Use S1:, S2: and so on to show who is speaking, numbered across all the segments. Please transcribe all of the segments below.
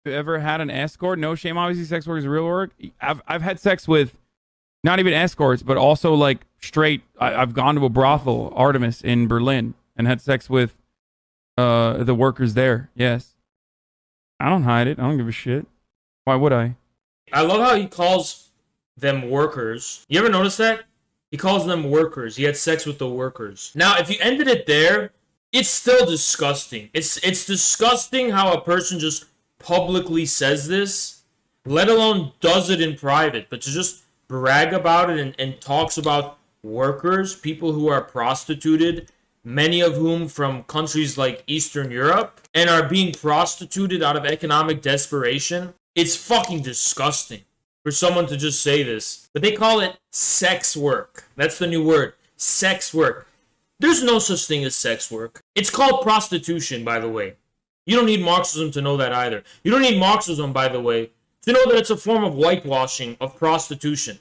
S1: You ever had an escort? No shame, obviously. Sex work is real work. I've had sex with not even escorts, but also like straight. I've gone to a brothel, Artemis in Berlin, and had sex with the workers there. Yes, I don't hide it. I don't give a shit. Why would I?
S2: I love how he calls them workers. You ever notice that? He calls them workers. He had sex with the workers. Now, if you ended it there, it's still disgusting. It's disgusting how a person just publicly says this, let alone does it in private, but to just brag about it and talks about workers, people who are prostituted, many of whom from countries like Eastern Europe, and are being prostituted out of economic desperation. It's fucking disgusting for someone to just say this. But they call it sex work. That's the new word. Sex work. There's no such thing as sex work. It's called prostitution, by the way. You don't need Marxism to know that either. You don't need Marxism, by the way, to know that it's a form of whitewashing of prostitution.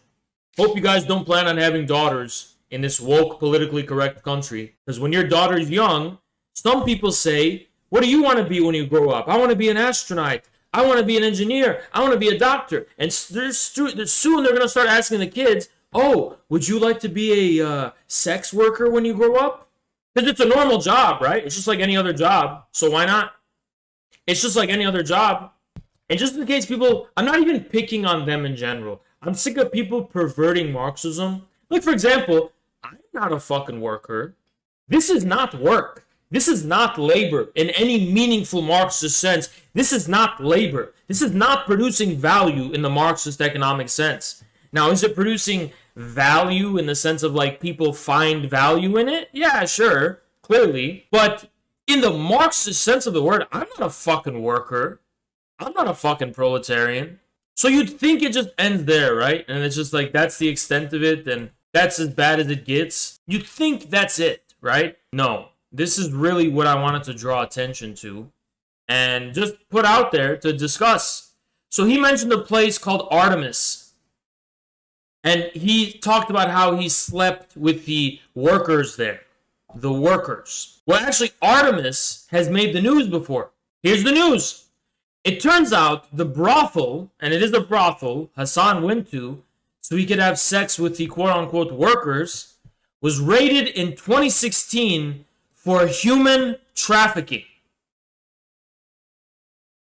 S2: Hope you guys don't plan on having daughters in this woke, politically correct country. Because when your daughter is young, some people say, what do you want to be when you grow up? I want to be an astronaut. I want to be an engineer. I want to be a doctor. And soon they're going to start asking the kids, oh, would you like to be a sex worker when you grow up? Because it's a normal job, right? It's just like any other job. So why not? It's just like any other job. And just in case people, I'm not even picking on them in general. I'm sick of people perverting Marxism. Like, for example, I'm not a fucking worker. This is not work. This is not labor in any meaningful Marxist sense. This is not labor. This is not producing value in the Marxist economic sense. Now, is it producing value in the sense of like people find value in it? Yeah, sure, clearly. But in the Marxist sense of the word, I'm not a fucking worker. I'm not a fucking proletarian. So you'd think it just ends there, right? And it's just like, that's the extent of it, and that's as bad as it gets. You'd think that's it, right? No. This is really what I wanted to draw attention to and just put out there to discuss. So he mentioned a place called Artemis. And he talked about how he slept with the workers there. The workers. Well, actually, Artemis has made the news before. Here's the news. It turns out the brothel, and it is a brothel Hasan went to so he could have sex with the quote-unquote workers, was raided in 2016 for human trafficking.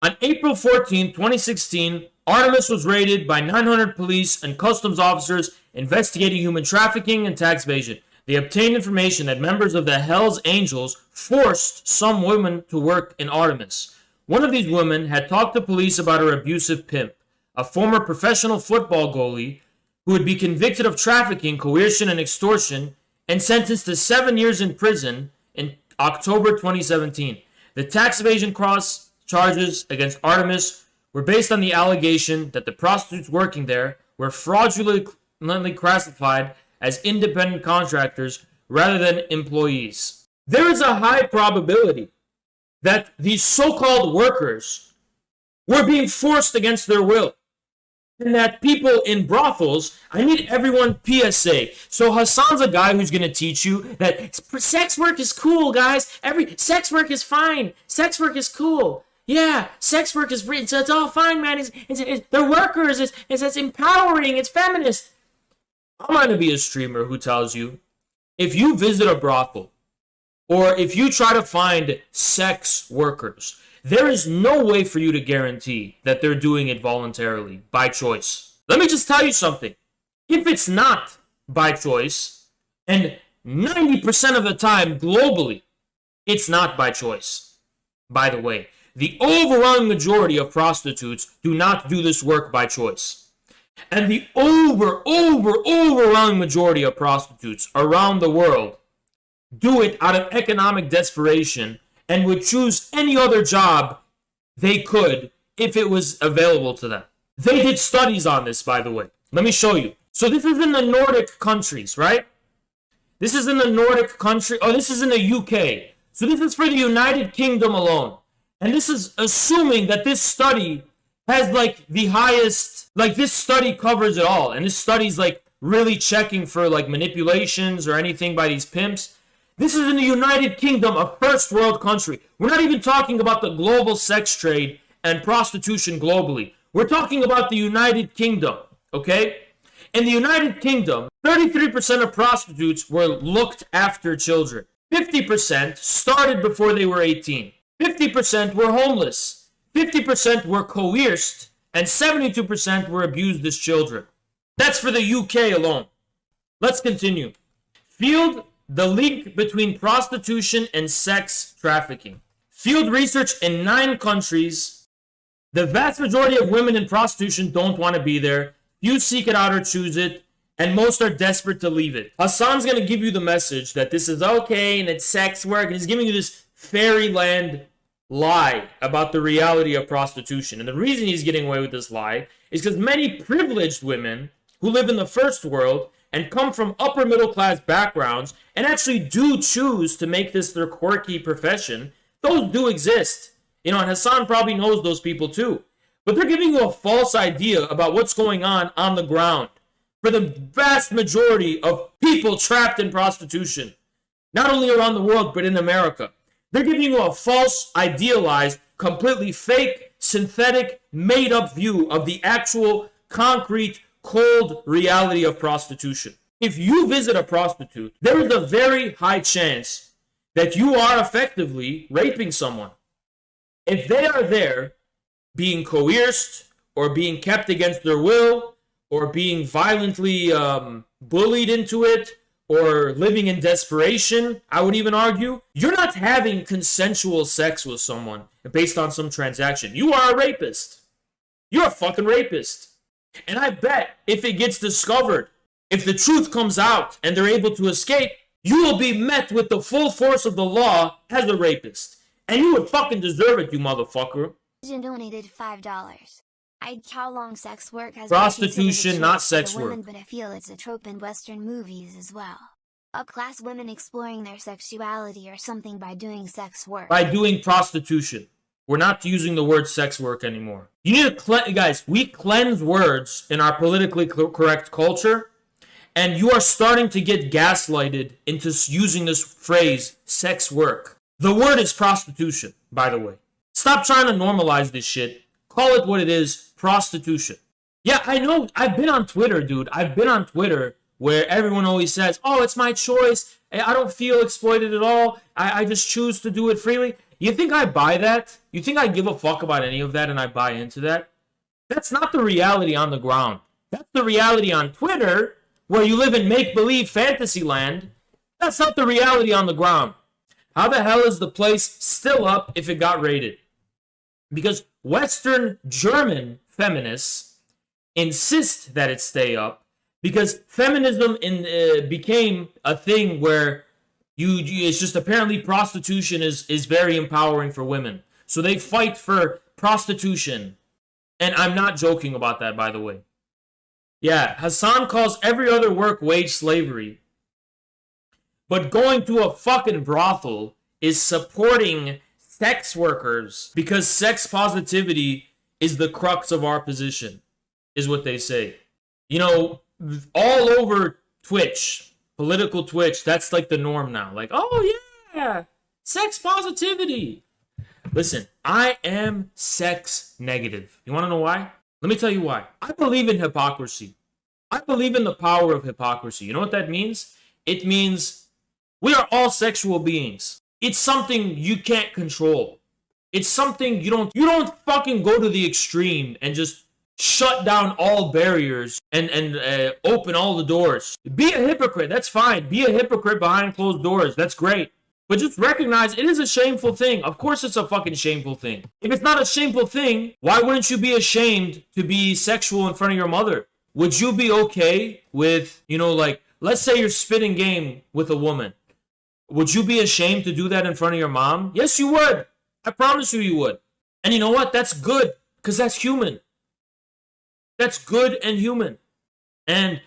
S2: On April 14, 2016, Artemis was raided by 900 police and customs officers investigating human trafficking and tax evasion. They obtained information that members of the Hells Angels forced some women to work in Artemis. One of these women had talked to police about her abusive pimp, a former professional football goalie who would be convicted of trafficking, coercion, and extortion and sentenced to 7 years in prison in October 2017. The tax evasion cross charges against Artemis were based on the allegation that the prostitutes working there were fraudulently classified as independent contractors rather than employees. There is a high probability that these so-called workers were being forced against their will. And that people in brothels, I need everyone PSA. So Hasan's a guy who's going to teach you that sex work is cool, guys. Sex work is fine. Sex work is cool. Yeah, sex work is it's all fine, man. They're workers. It's empowering. It's feminist. I'm going to be a streamer who tells you, if you visit a brothel, or if you try to find sex workers, there is no way for you to guarantee that they're doing it voluntarily, by choice. Let me just tell you something. If it's not by choice, and 90% of the time globally, it's not by choice. By the way, the overwhelming majority of prostitutes do not do this work by choice. And the overwhelming majority of prostitutes around the world do it out of economic desperation and would choose any other job they could if it was available to them. They did studies on this, by the way. Let me show you. So this is in the Nordic countries, right? This is in the Nordic country. Oh, this is in the UK. So this is for the United Kingdom alone. And this is assuming that this study has like the highest, like this study covers it all. And this study's like really checking for like manipulations or anything by these pimps. This is in the United Kingdom, a first world country. We're not even talking about the global sex trade and prostitution globally. We're talking about the United Kingdom, okay? In the United Kingdom, 33% of prostitutes were looked after children. 50% started before they were 18. 50% were homeless. 50% were coerced. And 72% were abused as children. That's for the UK alone. Let's continue. Field the link between prostitution and sex trafficking. Field research in 9 countries. The vast majority of women in prostitution don't want to be there. Few seek it out or choose it, and most are desperate to leave it. Hasan's going to give you the message that this is okay and it's sex work, and he's giving you this fairyland lie about the reality of prostitution. And the reason he's getting away with this lie is because many privileged women who live in the first world and come from upper middle class backgrounds and actually do choose to make this their quirky profession, those do exist. You know, and Hasan probably knows those people too. But they're giving you a false idea about what's going on the ground for the vast majority of people trapped in prostitution, not only around the world, but in America. They're giving you a false, idealized, completely fake, synthetic, made-up view of the actual, concrete, cold reality of prostitution. If you visit a prostitute, there is a very high chance that you are effectively raping someone. If they are there being coerced or being kept against their will or being violently bullied into it or living in desperation, I would even argue, you're not having consensual sex with someone based on some transaction. You are a rapist. You're a fucking rapist. And I bet if it gets discovered, if the truth comes out and they're able to escape, you will be met with the full force of the law as a rapist. And you would fucking deserve it, you motherfucker.
S3: Donated $5. How long sex work has
S2: prostitution, not sex
S3: women,
S2: work.
S3: But I feel it's a trope in Western movies as well. Upclass women exploring their sexuality or something by doing sex work.
S2: By doing prostitution. We're not using the word sex work anymore. You need to guys, we cleanse words in our politically correct culture, and you are starting to get gaslighted into using this phrase, sex work. The word is prostitution, by the way. Stop trying to normalize this shit. Call it what it is, prostitution. Yeah, I know. I've been on Twitter, dude. I've been on Twitter where everyone always says, oh, it's my choice. I don't feel exploited at all. I just choose to do it freely. You think I buy that? You think I give a fuck about any of that and I buy into that? That's not the reality on the ground. That's the reality on Twitter, where you live in make-believe fantasy land. That's not the reality on the ground. How the hell is the place still up if it got raided? Because Western German feminists insist that it stay up, because feminism became a thing where it's just apparently prostitution is very empowering for women. So they fight for prostitution. And I'm not joking about that, by the way. Yeah, Hasan calls every other work wage slavery. But going to a fucking brothel is supporting sex workers because sex positivity is the crux of our position, is what they say. You know, all over Twitch, political Twitch, that's like the norm now. Like, oh yeah, sex positivity. Listen, I am sex negative. You want to know why? Let me tell you why. I believe in hypocrisy. I believe in the power of hypocrisy. You know what that means? It means we are all sexual beings. It's something you can't control. It's something you don't fucking go to the extreme and just shut down all barriers and open all the doors. Be a hypocrite. That's fine. Be a hypocrite behind closed doors. That's great. But just recognize it is a shameful thing. Of course it's a fucking shameful thing. If it's not a shameful thing, why wouldn't you be ashamed to be sexual in front of your mother? Would you be okay with, like, let's say you're spitting game with a woman. Would you be ashamed to do that in front of your mom? Yes, you would. I promise you would. And you know what? That's good, because that's human. That's good and human. And,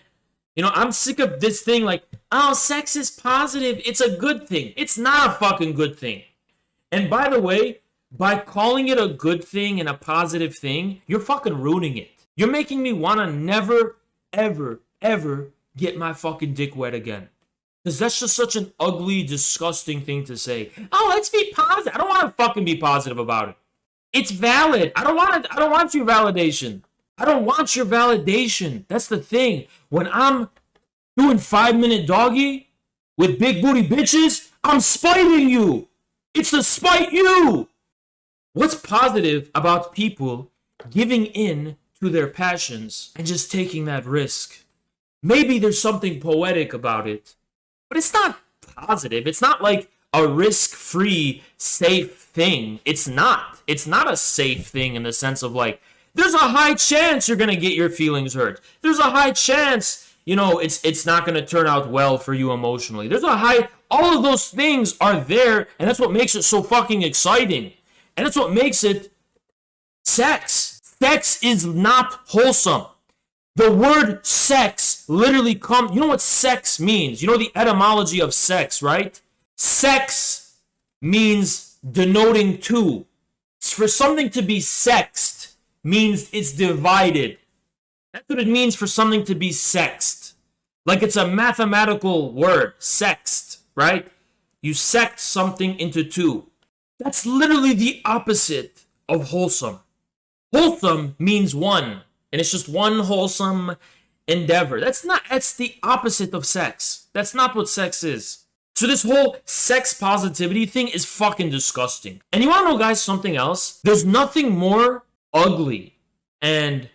S2: I'm sick of this thing like, oh, sex is positive. It's a good thing. It's not a fucking good thing. And by the way, by calling it a good thing and a positive thing, you're fucking ruining it. You're making me want to never, ever, ever get my fucking dick wet again. Because that's just such an ugly, disgusting thing to say. Oh, let's be positive. I don't want to fucking be positive about it. It's valid. I don't want your validation. I don't want your validation. That's the thing. When I'm doing 5-minute doggy with big booty bitches, I'm spiting you. It's to spite you. What's positive about people giving in to their passions and just taking that risk? Maybe there's something poetic about it, but it's not positive. It's not like a risk-free, safe thing. It's not. It's not a safe thing in the sense of like, there's a high chance you're going to get your feelings hurt. There's a high chance, it's not going to turn out well for you emotionally. All of those things are there, and that's what makes it so fucking exciting. And that's what makes it sex. Sex is not wholesome. The word sex literally comes, you know what sex means? You know the etymology of sex, right? Sex means denoting two. For something to be sexed means it's divided. That's what it means for something to be sexed. Like it's a mathematical word, sexed, right? You sect something into two. That's literally the opposite of wholesome. Wholesome means one, and it's just one wholesome endeavor. That's the opposite of sex. That's not what sex is. So this whole sex positivity thing is fucking disgusting. And you wanna know, guys, something else? There's nothing more ugly and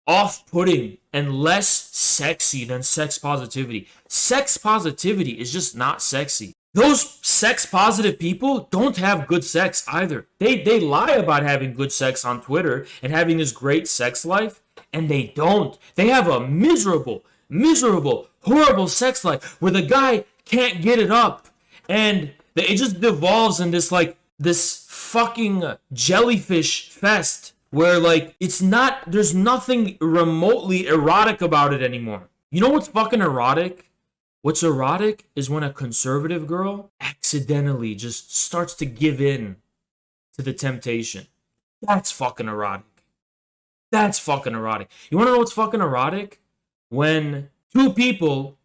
S2: off-putting and less sexy than sex positivity. Sex positivity is just not sexy. Those sex-positive people don't have good sex either. They lie about having good sex on Twitter and having this great sex life, and they don't. They have a miserable, horrible sex life where the guy can't get it up, and it just devolves in this fucking jellyfish fest where there's nothing remotely erotic about it anymore. You know what's fucking erotic? What's erotic is when a conservative girl accidentally just starts to give in to the temptation. That's fucking erotic. That's fucking erotic. You want to know what's fucking erotic? When two people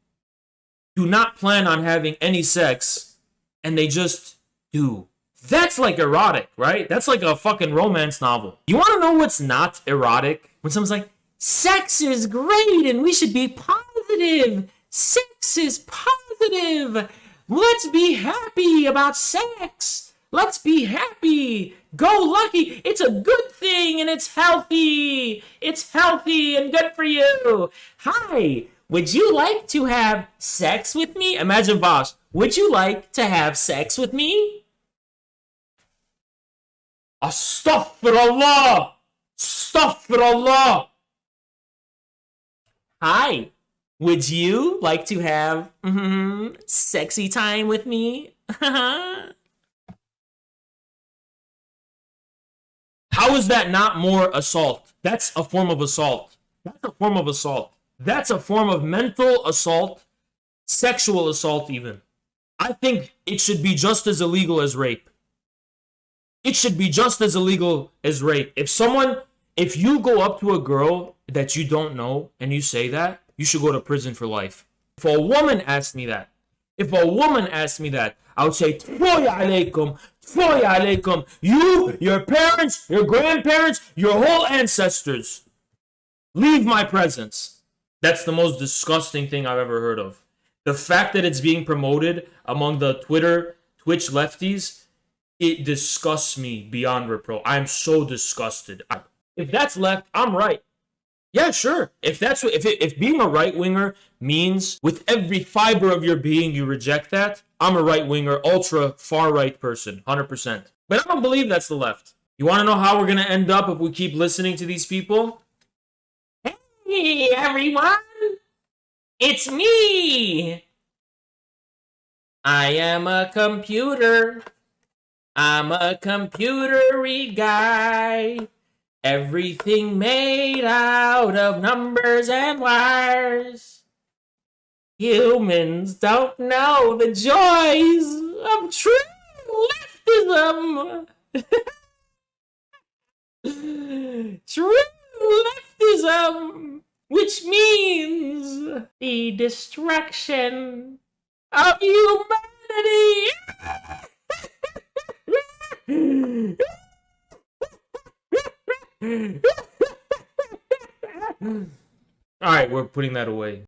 S2: do not plan on having any sex and they just do. That's like erotic, right? That's like a fucking romance novel. You want to know what's not erotic? When someone's like, sex is great and we should be positive. Sex is positive. Let's be happy about sex. Let's be happy. Go lucky. It's a good thing and it's healthy. It's healthy and good for you. Hi, would you like to have sex with me? Imagine Vosh. Would you like to have sex with me? Astaghfirullah. Astaghfirullah. Hi. Would you like to have sexy time with me? How is that not more assault? That's a form of assault. That's a form of assault. That's a form of mental assault, sexual assault even. I think it should be just as illegal as rape. It should be just as illegal as rape. If you go up to a girl that you don't know and you say that, you should go to prison for life. If a woman asked me that, I would say, Tfoya alaikum. You, your parents, your grandparents, your whole ancestors, leave my presence. That's the most disgusting thing I've ever heard of. The fact that it's being promoted among the Twitch lefties, it disgusts me beyond reproach. I'm so disgusted. If that's left, I'm right. Yeah, sure. If being a right winger means with every fiber of your being you reject that, I'm a right winger, ultra far right person, 100%. But I don't believe that's the left. You want to know how we're gonna end up if we keep listening to these people? Hey everyone, it's me. I am a computer. I'm a computery guy. Everything made out of numbers and wires. Humans don't know the joys of true leftism. True leftism, which means the destruction of humanity. All right, we're putting that away.